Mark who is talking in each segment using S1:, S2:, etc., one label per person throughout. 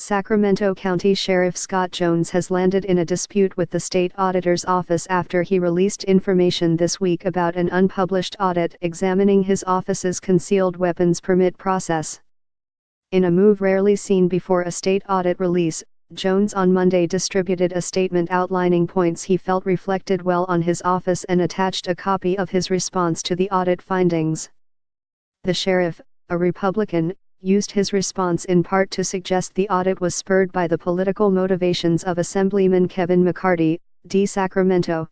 S1: Sacramento County Sheriff Scott Jones has landed in a dispute with the state auditor's office after he released information this week about an unpublished audit examining his office's concealed weapons permit process. In a move rarely seen before a state audit release, Jones on Monday distributed a statement outlining points he felt reflected well on his office and attached a copy of his response to the audit findings. The sheriff, a Republican, used his response in part to suggest the audit was spurred by the political motivations of Assemblyman Kevin McCarty, D. Sacramento.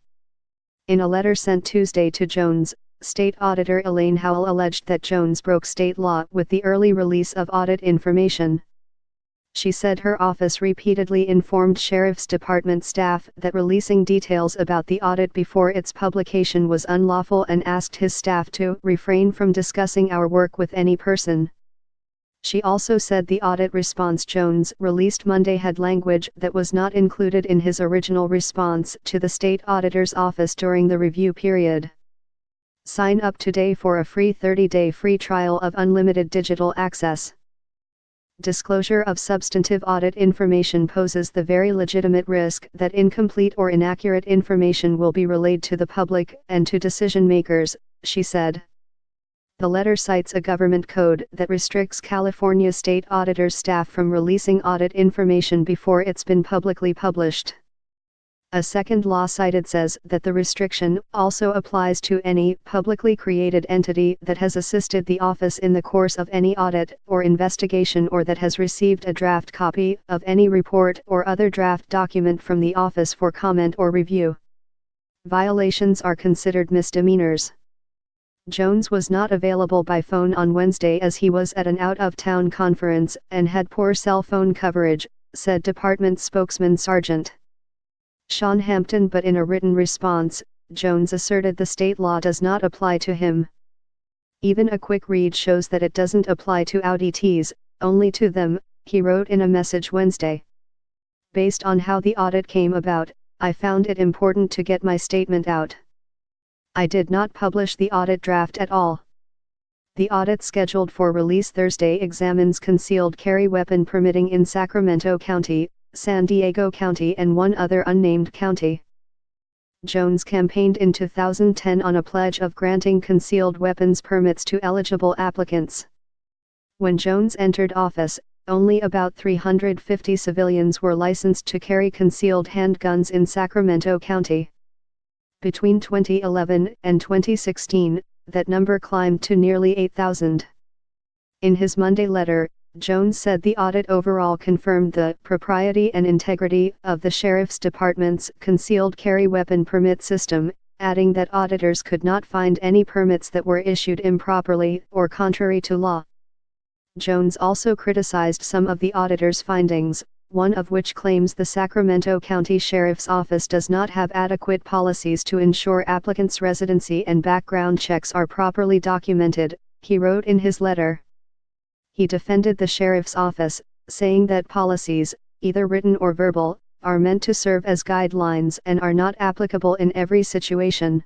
S1: In a letter sent Tuesday to Jones, State Auditor Elaine Howell alleged that Jones broke state law with the early release of audit information. She said her office repeatedly informed Sheriff's Department staff that releasing details about the audit before its publication was unlawful and asked his staff to refrain from discussing our work with any person. She also said the audit response Jones released Monday had language that was not included in his original response to the state auditor's office during the review period. Sign up today for a free 30-day free trial of unlimited digital access. Disclosure of substantive audit information poses the very legitimate risk that incomplete or inaccurate information will be relayed to the public and to decision makers, she said. The letter cites a government code that restricts California state auditors' staff from releasing audit information before it's been publicly published. A second law cited says that the restriction also applies to any publicly created entity that has assisted the office in the course of any audit or investigation or that has received a draft copy of any report or other draft document from the office for comment or review. Violations are considered misdemeanors. Jones was not available by phone on Wednesday as he was at an out-of-town conference and had poor cell phone coverage, said department spokesman Sergeant Sean Hampton, but in a written response, Jones asserted the state law does not apply to him. Even a quick read shows that it doesn't apply to auditees, only to them, he wrote in a message Wednesday. Based on how the audit came about, I found it important to get my statement out. I did not publish the audit draft at all. The audit scheduled for release Thursday examines concealed carry weapon permitting in Sacramento County, San Diego County and one other unnamed county. Jones campaigned in 2010 on a pledge of granting concealed weapons permits to eligible applicants. When Jones entered office, only about 350 civilians were licensed to carry concealed handguns in Sacramento County. Between 2011 and 2016, that number climbed to nearly 8,000. In his Monday letter, Jones said the audit overall confirmed the propriety and integrity of the Sheriff's Department's concealed carry weapon permit system, adding that auditors could not find any permits that were issued improperly or contrary to law. Jones also criticized some of the auditor's findings, one of which claims the Sacramento County Sheriff's Office does not have adequate policies to ensure applicants' residency and background checks are properly documented, he wrote in his letter. He defended the Sheriff's Office, saying that policies, either written or verbal, are meant to serve as guidelines and are not applicable in every situation.